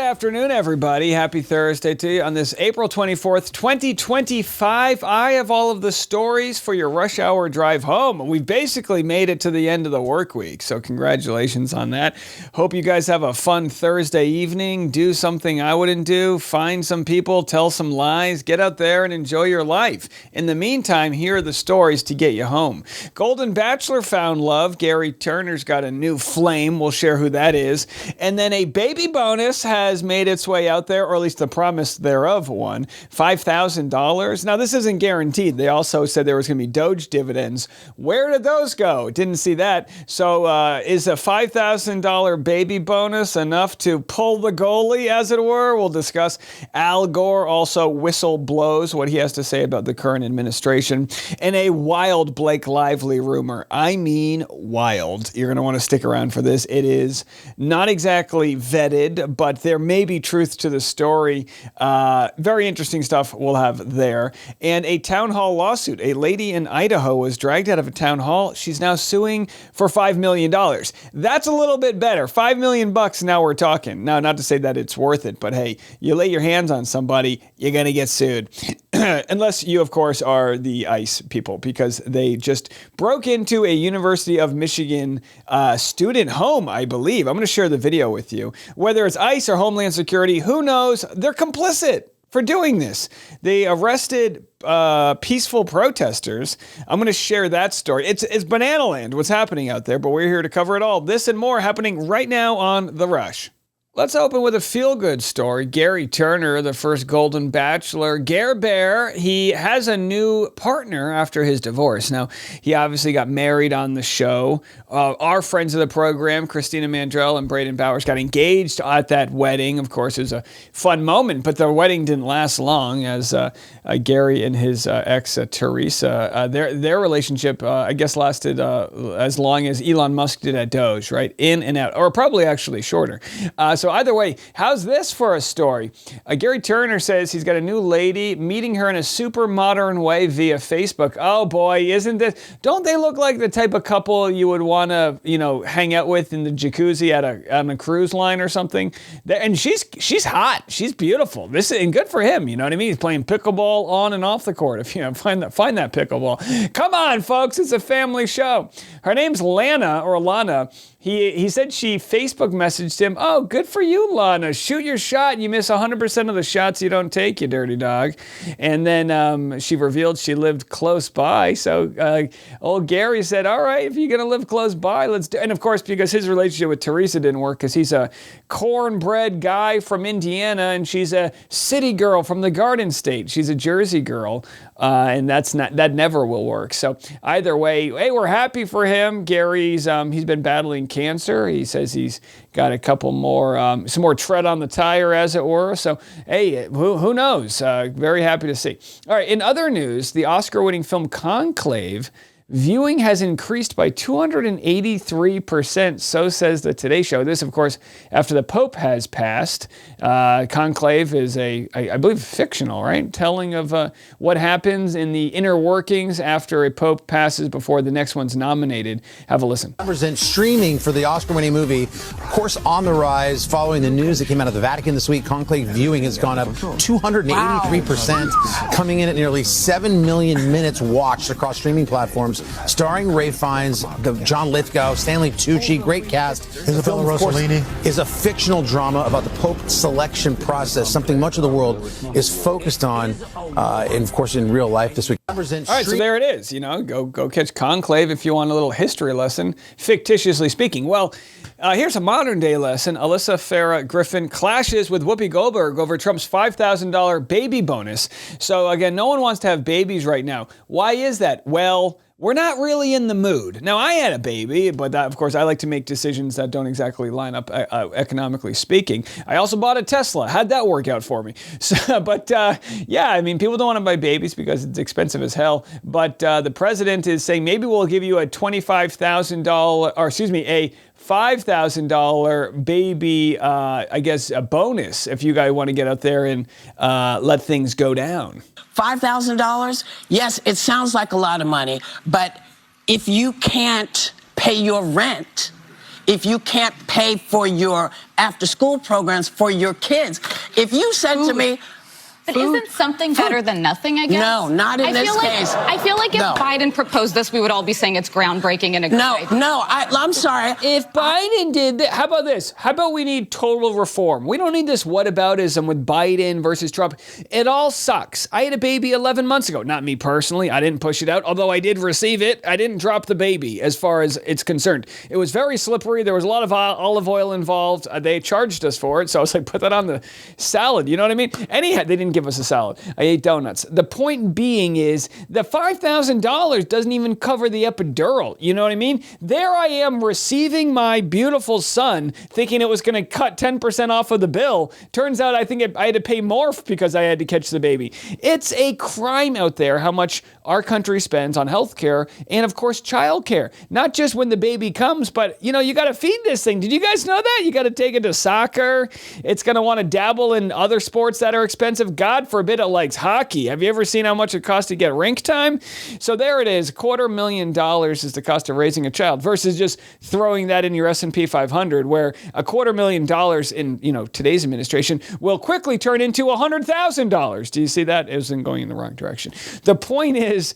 afternoon, everybody. Happy Thursday to you on this April 24th, 2025. I have all of the stories for your rush hour drive home. We've basically made it to the end of the work week, so congratulations on that. Hope you guys have a fun Thursday evening. Do something I wouldn't do. Find some people, tell some lies, get out there and enjoy your life. In the meantime, here are the stories to get you home. Golden Bachelor found love. Gary Turner's got a new flame. We'll share who that is. And then a baby bonus has made its way out there, or at least the promise thereof one. $5,000. Now, this isn't guaranteed. They also said there was going to be Doge dividends. Where did those go? Didn't see that. So is a $5,000 baby bonus enough to pull the goalie, as it were? We'll discuss. Al Gore also whistle blows what he has to say about the current administration. And a wild Blake Lively rumor. I mean wild. You're going to want to stick around for this. It is not exactly vetted, but there may be truth to the story. Very interesting stuff we'll have there. And a town hall lawsuit. A lady in Idaho was dragged out of a town hall. She's now suing for $5 million. That's a little bit better. $5 million bucks, now we're talking. Now, not to say that it's worth it, but hey, you lay your hands on somebody, you're going to get sued. Unless you, of course, are the ICE people, because they just broke into a University of Michigan student home, I believe. I'm going to share the video with you. Whether it's ICE or Homeland Security, who knows? They're complicit for doing this. They arrested peaceful protesters. I'm going to share that story. It's banana land what's happening out there, but we're here to cover it all. This and more happening right now on The Rush. Let's open with a feel-good story. Gary Turner, the first Golden Bachelor, Gare Bear, he has a new partner after his divorce. Now, he obviously got married on the show. Our friends of the program, Christina Mandrell and Braden Bowers, got engaged at that wedding. Of course, it was a fun moment, but the wedding didn't last long, as Gary and his ex, Teresa, their relationship, I guess, lasted as long as Elon Musk did at Doge, right? In and out, or probably actually shorter. So either way, how's this for a story? Gary Turner says he's got a new lady, meeting her in a super modern way via Facebook. Oh boy, don't they look like the type of couple you would want to, hang out with in the jacuzzi on a cruise line or something? And she's hot. She's beautiful. And good for him. You know what I mean? He's playing pickleball on and off the court. If find that pickleball. Come on, folks. It's a family show. Her name's Lana. He said she Facebook messaged him, "Oh, good for you, Lana. Shoot your shot. You miss 100% of the shots you don't take, you dirty dog." And then she revealed she lived close by. So old Gary said, "All right, if you're going to live close by, let's do." And of course, because his relationship with Teresa didn't work, because he's a cornbread guy from Indiana and she's a city girl from the Garden State. She's a Jersey girl, and that never will work. So either way, hey, we're happy for him. Gary's he's been battling cancer. He says he's got a couple more, some more tread on the tire, as it were. So, hey, who knows? Very happy to see. All right, in other news, the Oscar-winning film Conclave, viewing has increased by 283%, so says the Today Show. This, of course, after the Pope has passed. Conclave is I believe, fictional, right? Telling of what happens in the inner workings after a Pope passes before the next one's nominated. Have a listen. Represent streaming for the Oscar-winning movie, of course, on the rise following the news that came out of the Vatican this week. Conclave viewing has gone up 283%, coming in at nearly 7 million minutes watched across streaming platforms. Starring Ralph Fiennes, John Lithgow, Stanley Tucci, great cast. Isabella Rossellini is a fictional drama about the Pope selection process, something much of the world is focused on, and of course in real life this week. All right, so there it is. Go catch Conclave if you want a little history lesson, fictitiously speaking. Well, here's a modern day lesson. Alyssa Farah Griffin clashes with Whoopi Goldberg over Trump's $5,000 baby bonus. So again, no one wants to have babies right now. Why is that? Well, we're not really in the mood. Now, I had a baby, but of course, I like to make decisions that don't exactly line up economically speaking. I also bought a Tesla. How'd that work out for me? So, but yeah, I mean, people don't want to buy babies because it's expensive as hell. But the president is saying maybe we'll give you a $25,000, or excuse me, a $5,000 baby, a bonus if you guys want to get out there and let things go down. $5,000? Yes, it sounds like a lot of money, but if you can't pay your rent, if you can't pay for your after-school programs for your kids. If you said to me, but isn't something better than nothing, I guess? No, not in this case. I feel like if Biden proposed this, we would all be saying it's groundbreaking and a good idea. I'm sorry. If Biden did that, how about this? How about we need total reform? We don't need this whataboutism with Biden versus Trump. It all sucks. I had a baby 11 months ago. Not me personally. I didn't push it out, although I did receive it. I didn't drop the baby as far as it's concerned. It was very slippery. There was a lot of olive oil involved. They charged us for it, so I was like, put that on the salad. You know what I mean? Anyhow, they didn't give us a salad. I ate donuts. The point being is the $5,000 doesn't even cover the epidural. You know what I mean? There I am receiving my beautiful son, thinking it was going to cut 10% off of the bill. Turns out I had to pay more because I had to catch the baby. It's a crime out there how much our country spends on healthcare and, of course, childcare. Not just when the baby comes, but, you got to feed this thing. Did you guys know that? You got to take it to soccer. It's going to want to dabble in other sports that are expensive. God forbid it likes hockey. Have you ever seen how much it costs to get rink time? So there it is. $250,000 is the cost of raising a child versus just throwing that in your S&P 500, where $250,000 in today's administration will quickly turn into $100,000. Do you see that? It wasn't going in the wrong direction. The point is,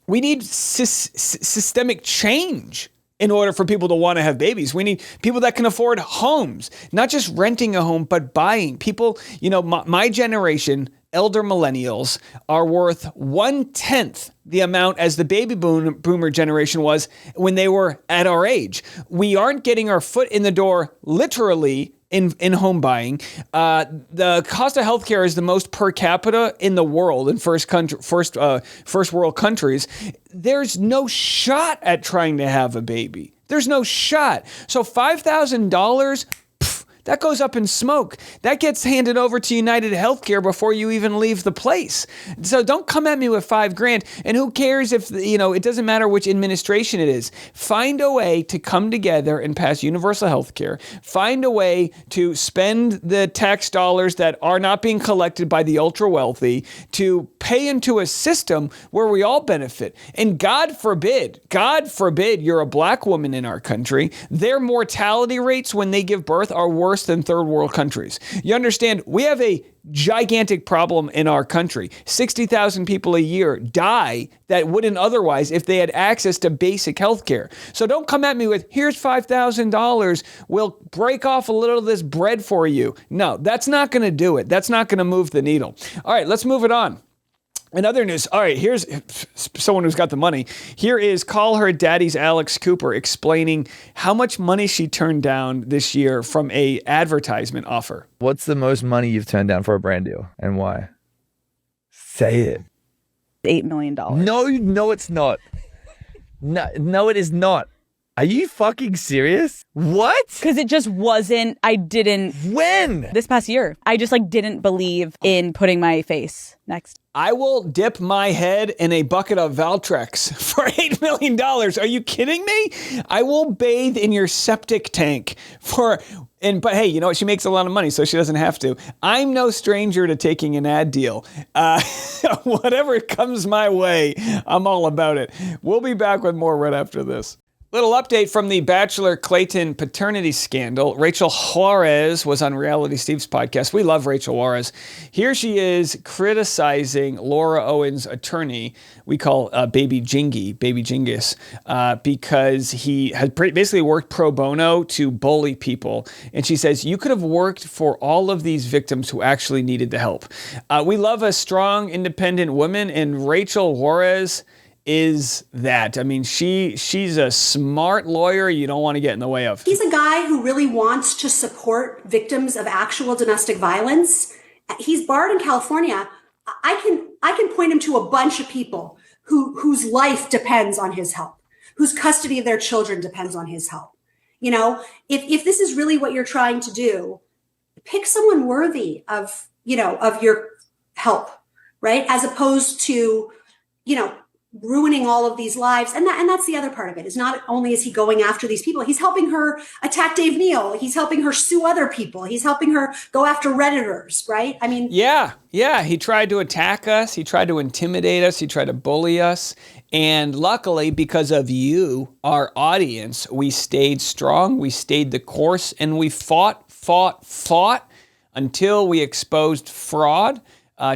we need systemic change in order for people to want to have babies. We need people that can afford homes, not just renting a home, but buying. People, my generation, elder millennials, are worth 1/10 the amount as the baby boomer generation was when they were at our age. We aren't getting our foot in the door literally in home buying. The cost of healthcare is the most per capita in the world in first world countries. There's no shot at trying to have a baby. There's no shot. So $5,000, that goes up in smoke. That gets handed over to United Healthcare before you even leave the place. So don't come at me with $5,000. And who cares if, it doesn't matter which administration it is. Find a way to come together and pass universal healthcare. Find a way to spend the tax dollars that are not being collected by the ultra wealthy to pay into a system where we all benefit. And God forbid you're a black woman in our country. Their mortality rates when they give birth are worse than third world countries. You understand, we have a gigantic problem in our country. 60,000 people a year die that wouldn't otherwise if they had access to basic health care. So don't come at me with, here's $5,000, we'll break off a little of this bread for you. No, that's not going to do it. That's not going to move the needle. All right, let's move it on. In other news, all right, here's someone who's got the money. Here is Call Her Daddy's Alex Cooper explaining how much money she turned down this year from a advertisement offer. What's the most money you've turned down for a brand deal and why? Say it. $8 million. No, it's not. No, it is not. Are you fucking serious? What? Because it just wasn't, When? This past year. I just didn't believe in putting my face next. I will dip my head in a bucket of Valtrex for $8 million. Are you kidding me? I will bathe in your septic tank but hey, you know what? She makes a lot of money, so she doesn't have to. I'm no stranger to taking an ad deal. Whatever comes my way, I'm all about it. We'll be back with more right after this. Little update from the Bachelor Clayton paternity scandal. Rachel Juarez was on Reality Steve's podcast. We love Rachel Juarez. Here she is criticizing Laura Owen's attorney, we call Baby Jingus, because he had basically worked pro bono to bully people. And she says, you could have worked for all of these victims who actually needed the help. We love a strong, independent woman, and Rachel Juarez is that. I mean, she's a smart lawyer you don't want to get in the way of. He's a guy who really wants to support victims of actual domestic violence. He's barred in California. I can point him to a bunch of people whose life depends on his help, whose custody of their children depends on his help. If this is really what you're trying to do, pick someone worthy of your help, right? As opposed to, ruining all of these lives. And that's the other part of it, is not only is he going after these people, he's helping her attack Dave Neal. He's helping her sue other people. He's helping her go after Redditors, right? I mean, Yeah. He tried to attack us. He tried to intimidate us. He tried to bully us. And luckily, because of you, our audience, we stayed strong, we stayed the course, and we fought until we exposed fraud.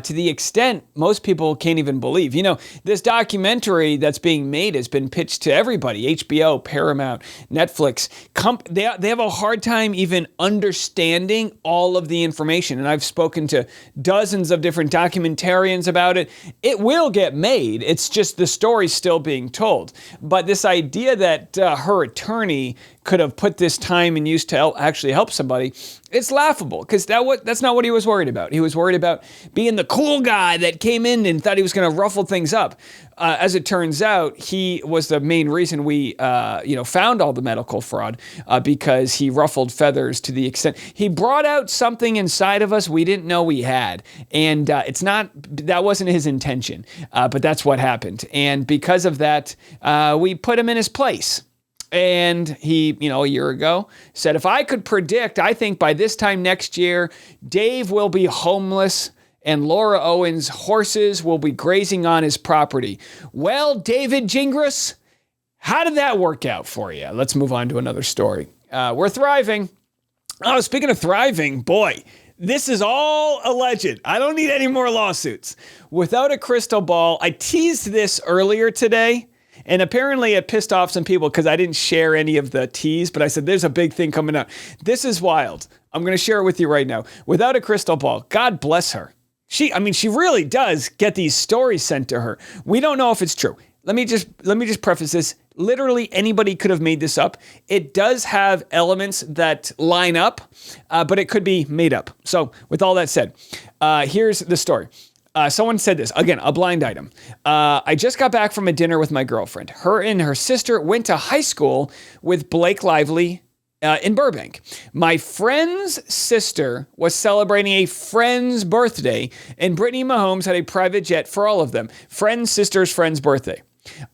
To the extent most people can't even believe. You know, this documentary that's being made has been pitched to everybody, HBO, Paramount, Netflix. They have a hard time even understanding all of the information. And I've spoken to dozens of different documentarians about it. It will get made. It's just the story's still being told. But this idea that her attorney could have put this time and use to actually help somebody, it's laughable, because that's not what he was worried about. He was worried about being the cool guy that came in and thought he was going to ruffle things up. As it turns out, he was the main reason we found all the medical fraud, because he ruffled feathers to the extent he brought out something inside of us we didn't know we had. And that wasn't his intention, but that's what happened. And because of that, we put him in his place. And he, a year ago, said, if I could predict, I think by this time next year, Dave will be homeless and Laura Owen's horses will be grazing on his property. Well, David Gingras, how did that work out for you? Let's move on to another story. We're thriving. Oh, speaking of thriving, boy, this is all alleged. I don't need any more lawsuits. Without a crystal ball, I teased this earlier today. And apparently it pissed off some people because I didn't share any of the teas, but I said, there's a big thing coming out. This is wild. I'm going to share it with you right now. Without a crystal ball, God bless her. She really does get these stories sent to her. We don't know if it's true. Let me just preface this. Literally anybody could have made this up. It does have elements that line up, but it could be made up. So with all that said, here's the story. Someone said this, again, a blind item. I just got back from a dinner with my girlfriend. Her and her sister went to high school with Blake Lively in Burbank. My friend's sister was celebrating a friend's birthday, and Brittany Mahomes had a private jet for all of them. Friend's sister's friend's birthday.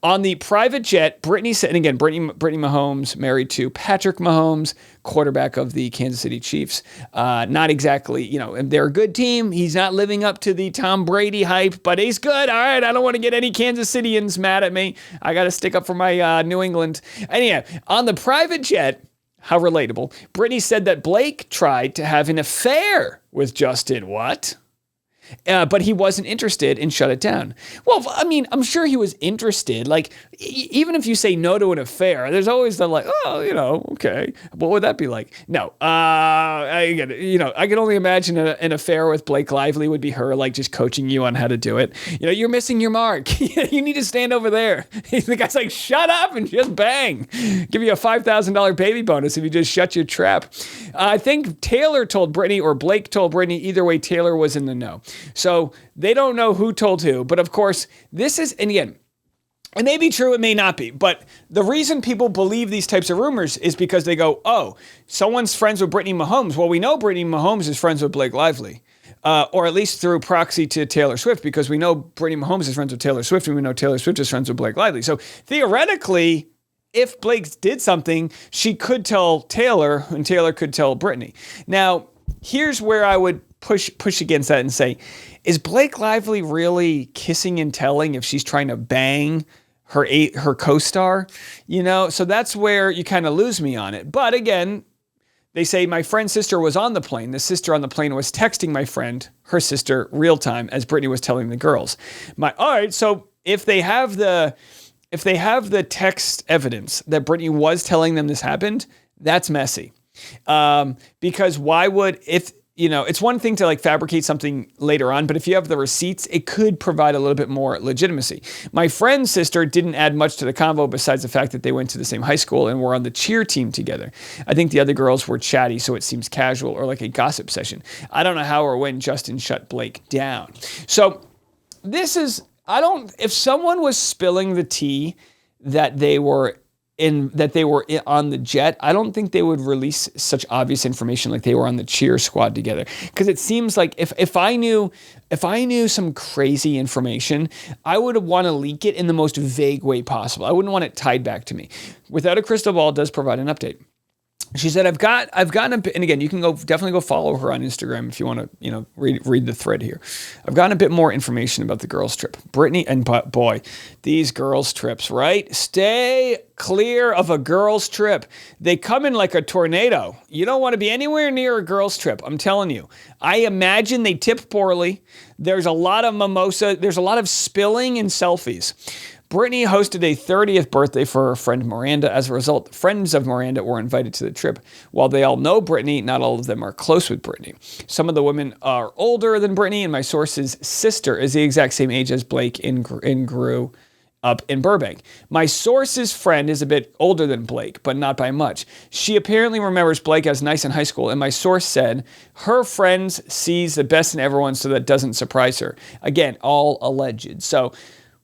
On the private jet, Brittany said, and again, Brittany Mahomes married to Patrick Mahomes, quarterback of the Kansas City Chiefs. Not exactly, they're a good team. He's not living up to the Tom Brady hype, but he's good. All right, I don't want to get any Kansas Cityans mad at me. I got to stick up for my New England. Anyhow, on the private jet, how relatable, Brittany said that Blake tried to have an affair with Justin. What? But he wasn't interested and shut it down. Well, I mean, I'm sure he was interested. Like, even if you say no to an affair, there's always the okay. What would that be like? No, I can only imagine an affair with Blake Lively would be her, like, just coaching you on how to do it. You're missing your mark. You need to stand over there. The guy's like, shut up and just bang. Give you a $5,000 baby bonus if you just shut your trap. I think Taylor told Brittany or Blake told Brittany. Either way, Taylor was in the know. So they don't know who told who, but of course, this is, and again, it may be true, it may not be, but the reason people believe these types of rumors is because they go, oh, someone's friends with Brittany Mahomes. Well, we know Brittany Mahomes is friends with Blake Lively, or at least through proxy to Taylor Swift, because we know Brittany Mahomes is friends with Taylor Swift, and we know Taylor Swift is friends with Blake Lively. So theoretically, if Blake did something, she could tell Taylor, and Taylor could tell Brittany. Now, here's where I would push against that and say, is Blake Lively really kissing and telling if she's trying to bang her co-star? So that's where you kind of lose me on it. But again, they say my friend's sister was on the plane. The sister on the plane was texting my friend, her sister, real time as Brittany was telling the girls. All right, so if they have the text evidence that Brittany was telling them this happened, that's messy. Because why would, it's one thing to fabricate something later on, but if you have the receipts, it could provide a little bit more legitimacy. My friend's sister didn't add much to the convo besides the fact that they went to the same high school and were on the cheer team together. I think the other girls were chatty, so it seems casual or like a gossip session. I don't know how or when Justin shut Blake down. So if someone was spilling the tea that they were on the jet, I don't think they would release such obvious information like they were on the cheer squad together. Because it seems like if I knew some crazy information, I would want to leak it in the most vague way possible. I wouldn't want it tied back to me. Without a crystal ball does provide an update. She said, I've gotten a bit, and again, you can definitely go follow her on Instagram if you want to, read the thread here. I've gotten a bit more information about the girls' trip. Brittany, and boy, these girls' trips, right? Stay clear of a girls' trip. They come in like a tornado. You don't want to be anywhere near a girls' trip. I'm telling you. I imagine they tip poorly. There's a lot of mimosa. There's a lot of spilling and selfies. Brittany hosted a 30th birthday for her friend Miranda. As a result, friends of Miranda were invited to the trip. While they all know Brittany, not all of them are close with Brittany. Some of the women are older than Brittany, and my source's sister is the exact same age as Blake and grew up in Burbank. My source's friend is a bit older than Blake, but not by much. She apparently remembers Blake as nice in high school, and my source said her friends sees the best in everyone, so that doesn't surprise her. Again, all alleged. So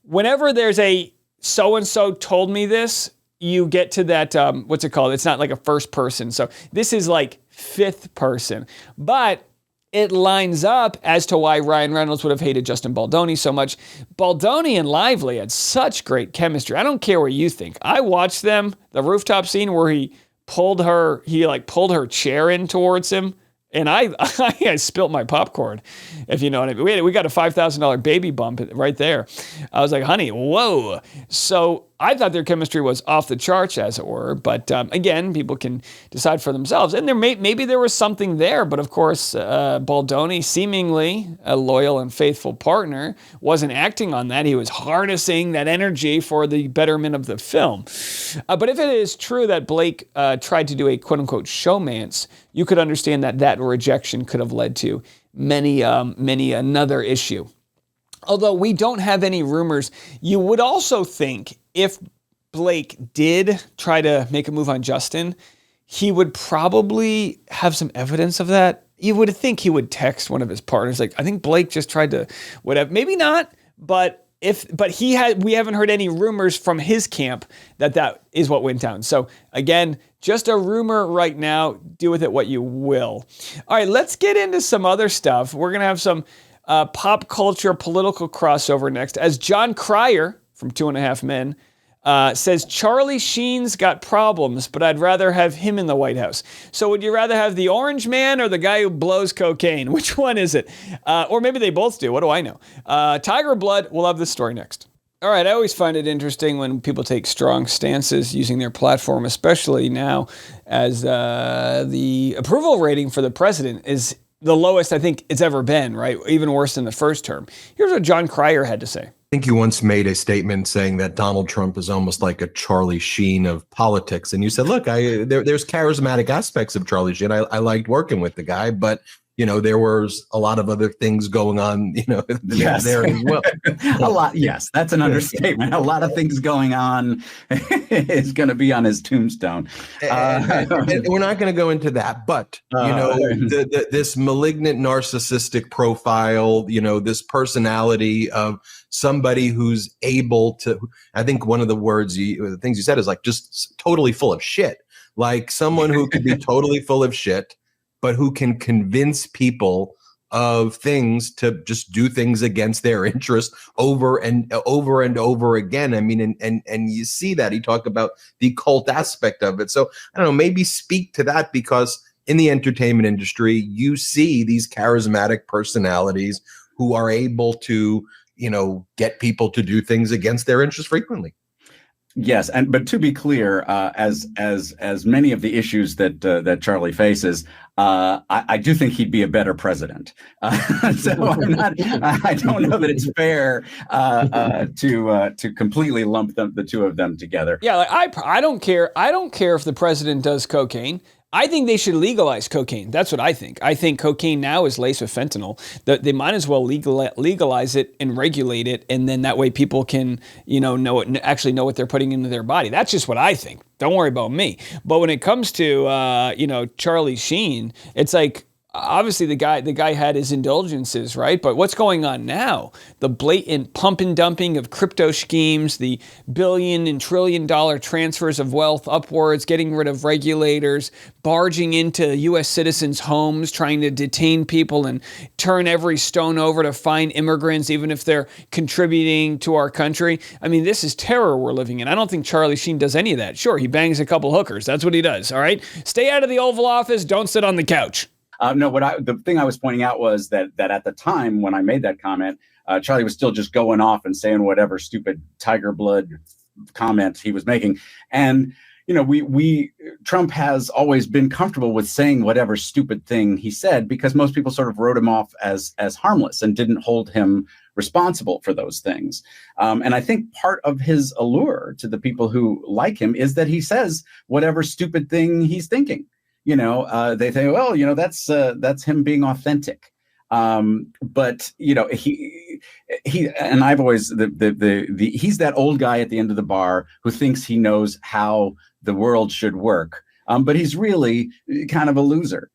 whenever there's a so-and-so told me this, you get to that, what's it called? It's not like a first person. So this is like fifth person. But it lines up as to why Ryan Reynolds would have hated Justin Baldoni so much. Baldoni and Lively had such great chemistry. I don't care what you think. I watched them, the rooftop scene where he pulled her chair in towards him. And I spilt my popcorn, if you know what I mean. We got a $5,000 baby bump right there. I was like, honey, whoa. So I thought their chemistry was off the charts, as it were. But again, people can decide for themselves. And maybe there was something there. But of course, Baldoni, seemingly a loyal and faithful partner, wasn't acting on that. He was harnessing that energy for the betterment of the film. But if it is true that Blake tried to do a quote-unquote showmance, you could understand that rejection could have led to many another issue. Although we don't have any rumors, you would also think if Blake did try to make a move on Justin, he would probably have some evidence of that. You would think he would text one of his partners, like, I think Blake just tried to whatever. Maybe not, but we haven't heard any rumors from his camp that is what went down. So again, just a rumor right now. Do with it what you will. All right, let's get into some other stuff. We're going to have some pop culture political crossover next. As John Cryer from 2.5 Men says, Charlie Sheen's got problems, but I'd rather have him in the White House. So would you rather have the orange man or the guy who blows cocaine? Which one is it? Or maybe they both do. What do I know? Tiger Blood, we'll have this story next. All right, I always find it interesting when people take strong stances using their platform, especially now as the approval rating for the president is the lowest I think it's ever been, right? Even worse than the first term. Here's what John Cryer had to say. I think you once made a statement saying that Donald Trump is almost like a Charlie Sheen of politics. And you said, look, there's charismatic aspects of Charlie Sheen. I liked working with the guy, but there was a lot of other things going on, yes. there as well. A lot. Yes, that's an understatement. A lot of things going on is going to be on his tombstone. And we're not going to go into that, but this malignant narcissistic profile, this personality of somebody who's able to, I think one of the things you said is like just totally full of shit, like someone who could be totally full of shit, but who can convince people of things to just do things against their interest over and over again. I mean, and you see that he talked about the cult aspect of it. So I don't know, maybe speak to that, because in the entertainment industry, you see these charismatic personalities who are able to, get people to do things against their interest frequently. Yes, but to be clear, as many of the issues that Charlie faces, I do think he'd be a better president. So I don't know that it's fair to completely lump the two of them together. Yeah, I don't care. I don't care if the president does cocaine. I think they should legalize cocaine. That's what I think. I think cocaine now is laced with fentanyl. They might as well legalize it and regulate it, and then that way people can, actually know what they're putting into their body. That's just what I think. Don't worry about me. But when it comes to, Charlie Sheen, it's like, obviously the guy had his indulgences, right? But what's going on now? The blatant pump and dumping of crypto schemes, the billion and trillion dollar transfers of wealth upwards, getting rid of regulators, barging into U.S. citizens' homes, trying to detain people and turn every stone over to find immigrants, even if they're contributing to our country. I mean, this is terror we're living in. I don't think Charlie Sheen does any of that. Sure, he bangs a couple hookers. That's what he does, all right? Stay out of the Oval Office. Don't sit on the couch. No, the thing I was pointing out was that at the time when I made that comment, Charlie was still just going off and saying whatever stupid tiger blood comment he was making. And, you know, Trump has always been comfortable with saying whatever stupid thing he said because most people sort of wrote him off as harmless and didn't hold him responsible for those things. And I think part of his allure to the people who like him is that he says whatever stupid thing he's thinking. You know, they think, well, you know, that's him being authentic. But you know, he and I've always he's that old guy at the end of the bar who thinks he knows how the world should work. But he's really kind of a loser.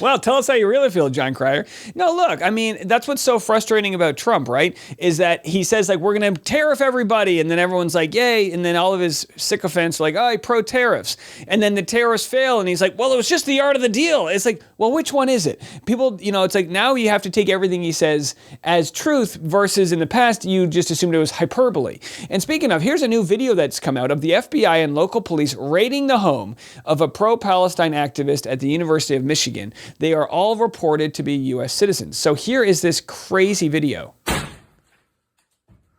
Well, tell us how you really feel, John Cryer. No, look, I mean, that's what's so frustrating about Trump, right? Is that he says, like, we're going to tariff everybody. And then everyone's like, yay. And then all of his sycophants are like, oh, pro-tariffs. And then the tariffs fail. And he's like, well, it was just the art of the deal. It's like, well, which one is it? People, you know, it's like now you have to take everything he says as truth versus in the past, you just assumed it was hyperbole. And speaking of, here's a new video that's come out of the FBI and local police raiding the home of a pro-Palestine activist at the University of Michigan. They are all reported to be U.S. citizens. So here is this crazy video.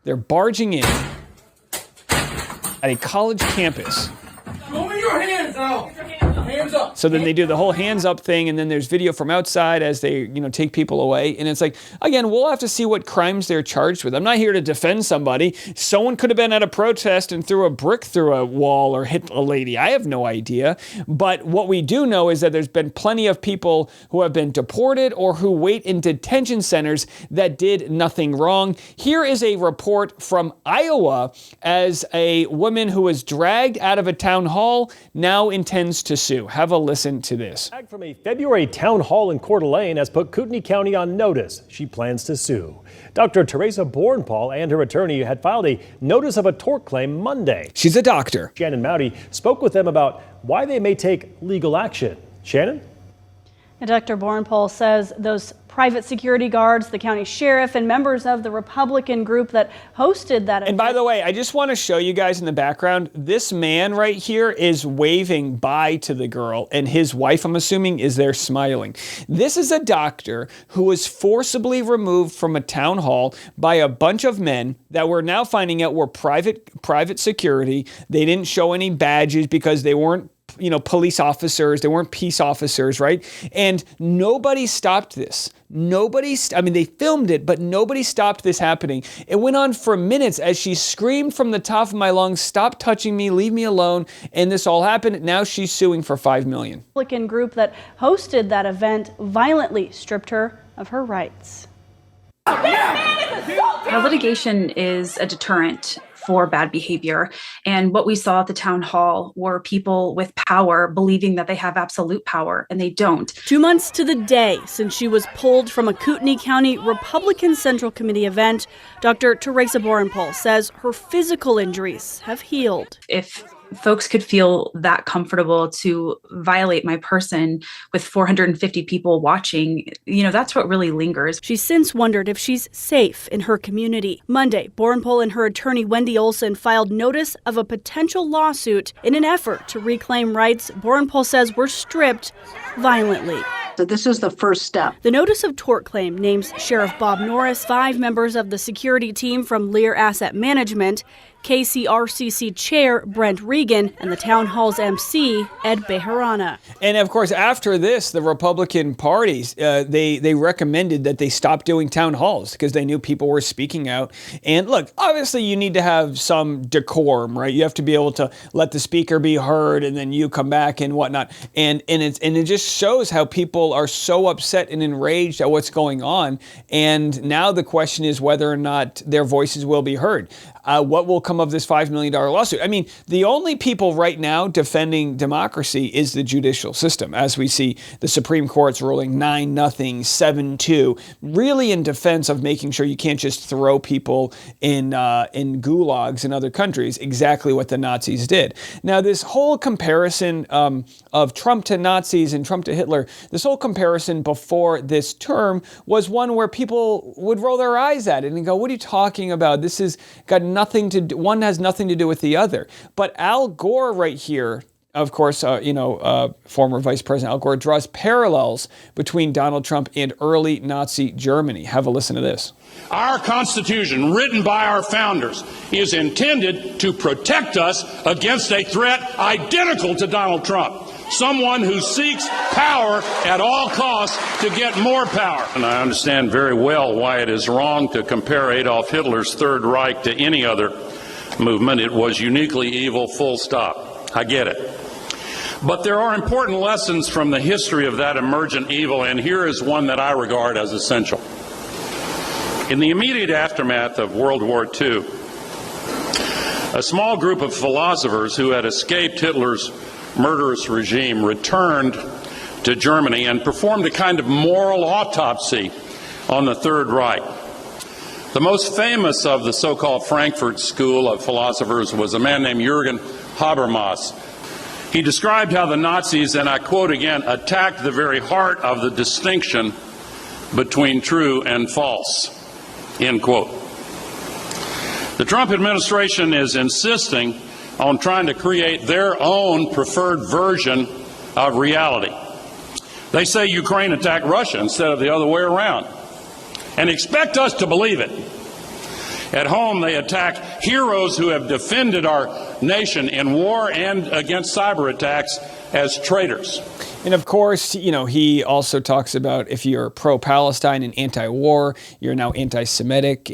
They're barging in at a college campus. Show me your hands now. Hands up. So then they do the whole hands up thing, and then there's video from outside as they, you know, take people away. And it's like, again, we'll have to see what crimes they're charged with. I'm not here to defend somebody. Someone could have been at a protest and threw a brick through a wall or hit a lady. I have no idea. But what we do know is that there's been plenty of people who have been deported or who wait in detention centers that did nothing wrong. Here is a report from Iowa as a woman who was dragged out of a town hall now intends to sue. Have a listen to this. From a February town hall in Coeur d'Alene has put Kootenai County on notice. She plans to sue. Dr. Teresa Bornpaul and her attorney had filed a notice of a tort claim Monday. She's a doctor. Shannon Mowdy spoke with them about why they may take legal action. Shannon? And Dr. Bornpaul says those private security guards, the county sheriff, and members of the Republican group that hosted that. And by the way, I just want to show you guys in the background, this man right here is waving bye to the girl, and his wife, I'm assuming, is there smiling. This is a doctor who was forcibly removed from a town hall by a bunch of men that we're now finding out were private security. They didn't show any badges because they weren't, you know, police officers, they weren't peace officers, right? And nobody stopped this. They filmed it, but nobody stopped this happening. It went on for minutes as she screamed from the top of my lungs, stop touching me, leave me alone. And this all happened. Now she's suing for $5 million. The Republican group that hosted that event violently stripped her of her rights. Now, litigation is a deterrent for bad behavior. And what we saw at the town hall were people with power believing that they have absolute power, and they don't. 2 months to the day since she was pulled from a Kootenai County Republican Central Committee event, Dr. Teresa Bornpaul says her physical injuries have healed. If folks could feel that comfortable to violate my person with 450 people watching, you know, that's what really lingers. She's since wondered if she's safe in her community. Monday, Bornpaul and her attorney Wendy Olson filed notice of a potential lawsuit in an effort to reclaim rights Bornpaul says were stripped violently. So this is the first step. The notice of tort claim names Sheriff Bob Norris, 5 members of the security team from Lear Asset Management, KCRCC Chair Brent Regan, and the town hall's MC, Ed Bejarana. And of course, after this, the Republican parties, they recommended that they stop doing town halls because they knew people were speaking out. And look, obviously you need to have some decorum, right? You have to be able to let the speaker be heard and then you come back and whatnot. And it just shows how people are so upset and enraged at what's going on. And now the question is whether or not their voices will be heard. What will outcome of this $5 million lawsuit. I mean, the only people right now defending democracy is the judicial system, as we see the Supreme Court's ruling 9-0, 7-2, really in defense of making sure you can't just throw people in gulags in other countries, exactly what the Nazis did. Now, this whole comparison of Trump to Nazis and Trump to Hitler, this whole comparison before this term was one where people would roll their eyes at it and go, what are you talking about? This has got nothing to do, one has nothing to do with the other. But Al Gore right here, of course, former Vice President Al Gore, draws parallels between Donald Trump and early Nazi Germany. Have a listen to this. Our Constitution, written by our founders, is intended to protect us against a threat identical to Donald Trump. Someone who seeks power at all costs to get more power. And I understand very well why it is wrong to compare Adolf Hitler's Third Reich to any other movement. It was uniquely evil, full stop. I get it. But there are important lessons from the history of that emergent evil, and here is one that I regard as essential. In the immediate aftermath of World War II, a small group of philosophers who had escaped Hitler's murderous regime returned to Germany and performed a kind of moral autopsy on the Third Reich. The most famous of the so-called Frankfurt School of philosophers was a man named Jürgen Habermas. He described how the Nazis, and I quote again, attacked the very heart of the distinction between true and false, end quote. The Trump administration is insisting on trying to create their own preferred version of reality. They say Ukraine attacked Russia instead of the other way around, and expect us to believe it. At home, they attack heroes who have defended our nation in war and against cyber attacks as traitors. And of course, he also talks about if you're pro-Palestine and anti-war, you're now anti-Semitic.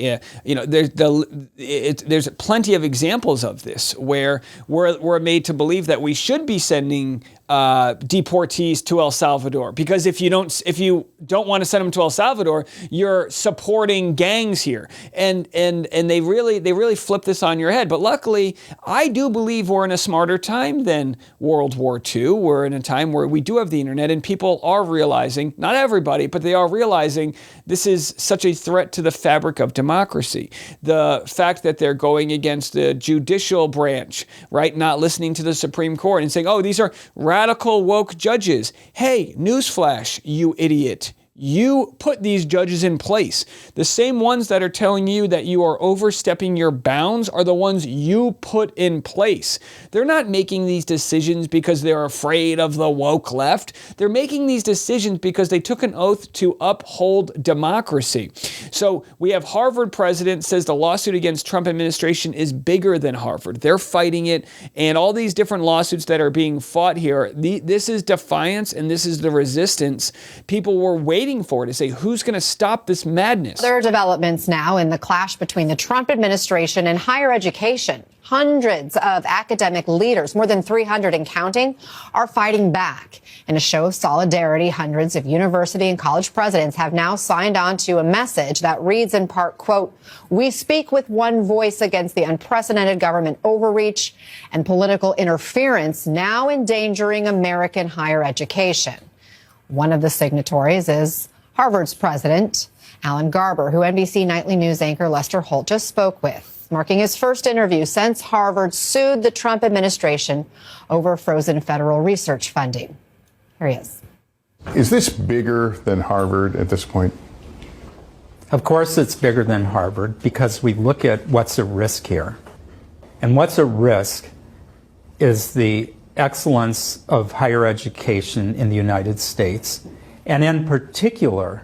There's plenty of examples of this where we're made to believe that we should be sending deportees to El Salvador, because if you don't want to send them to El Salvador, you're supporting gangs here, and they really flip this on your head. But luckily, I do believe we're in a smarter time than World War II. We're in a time where we do have the internet, and people are realizing, not everybody, but they are realizing this is such a threat to the fabric of democracy. The fact that they're going against the judicial branch, right, not listening to the Supreme Court and saying, oh, these are radical woke judges. Hey, newsflash, you idiot. You put these judges in place. The same ones that are telling you that you are overstepping your bounds are the ones you put in place. They're not making these decisions because they're afraid of the woke left. They're making these decisions because they took an oath to uphold democracy. So we have Harvard president says the lawsuit against Trump administration is bigger than Harvard. They're fighting it, and all these different lawsuits that are being fought here, this is defiance, and this is the resistance people were waiting for, to say who's going to stop this madness. There are developments now in the clash between the Trump administration and higher education. Hundreds of academic leaders, more than 300 and counting, are fighting back. In a show of solidarity, hundreds of university and college presidents have now signed on to a message that reads in part, quote, "We speak with one voice against the unprecedented government overreach and political interference now endangering American higher education." One of the signatories is Harvard's president, Alan Garber, who NBC Nightly News anchor Lester Holt just spoke with, marking his first interview since Harvard sued the Trump administration over frozen federal research funding. Here he is. Is this bigger than Harvard at this point? Of course it's bigger than Harvard, because we look at what's at risk here. And what's at risk is the excellence of higher education in the United States, and in particular,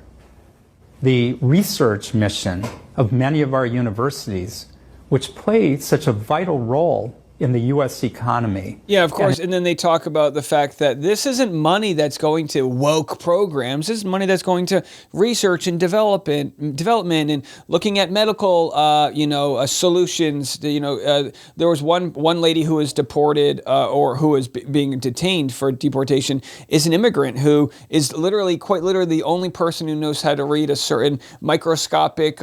the research mission of many of our universities, which play such a vital role in the U.S. economy. Yeah, of course. And then they talk about the fact that this isn't money that's going to woke programs. This is money that's going to research and development and looking at medical, solutions. There was one lady who was deported or who was being detained for deportation is an immigrant who is quite literally the only person who knows how to read a certain microscopic,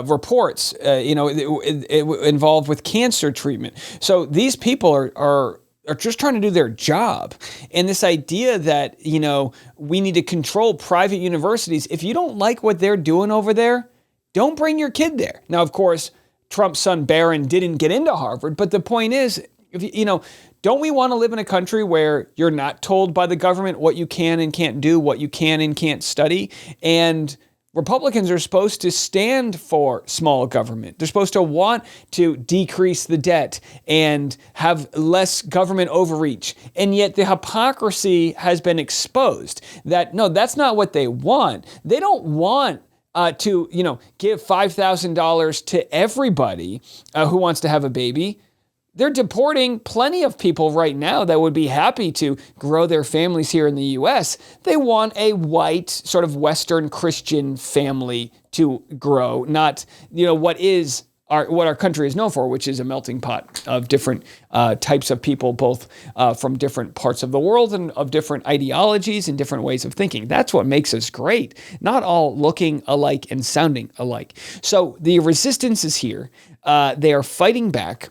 reports, involved with cancer treatment. So these people are just trying to do their job. And this idea that, we need to control private universities. If you don't like what they're doing over there, don't bring your kid there. Now, of course, Trump's son Barron didn't get into Harvard, but the point is, don't we want to live in a country where you're not told by the government what you can and can't do, what you can and can't study? And Republicans are supposed to stand for small government. They're supposed to want to decrease the debt and have less government overreach. And yet the hypocrisy has been exposed that, no, that's not what they want. They don't want to give $5,000 to everybody who wants to have a baby. They're deporting plenty of people right now that would be happy to grow their families here in the U.S. They want a white, sort of Western Christian family to grow, not, what our country is known for, which is a melting pot of different types of people, both from different parts of the world and of different ideologies and different ways of thinking. That's what makes us great, not all looking alike and sounding alike. So the resistance is here. They are fighting back.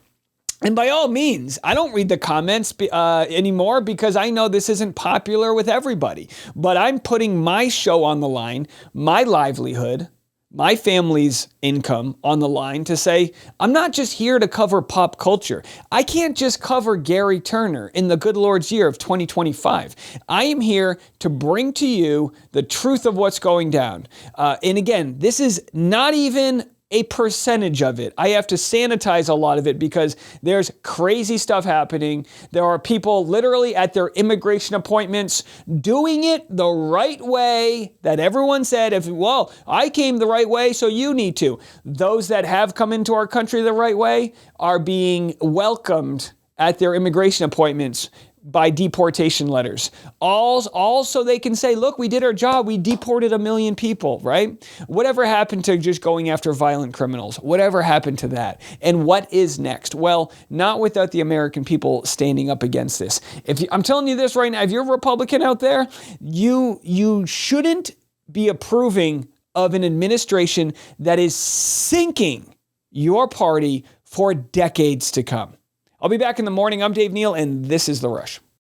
And by all means, I don't read the comments anymore because I know this isn't popular with everybody. But I'm putting my show on the line, my livelihood, my family's income on the line to say, I'm not just here to cover pop culture. I can't just cover Gary Turner in the good Lord's year of 2025. I am here to bring to you the truth of what's going down. And again, this is not even a percentage of it. I have to sanitize a lot of it because there's crazy stuff happening. There are people literally at their immigration appointments doing it the right way that everyone said, I came the right way, so you need to. Those that have come into our country the right way are being welcomed at their immigration appointments by deportation letters. All so they can say, look, we did our job. We deported 1 million people, right? Whatever happened to just going after violent criminals? Whatever happened to that? And what is next? Well, not without the American people standing up against this. I'm telling you this right now, if you're a Republican out there, you shouldn't be approving of an administration that is sinking your party for decades to come. I'll be back in the morning. I'm Dave Neal, and this is The Rush.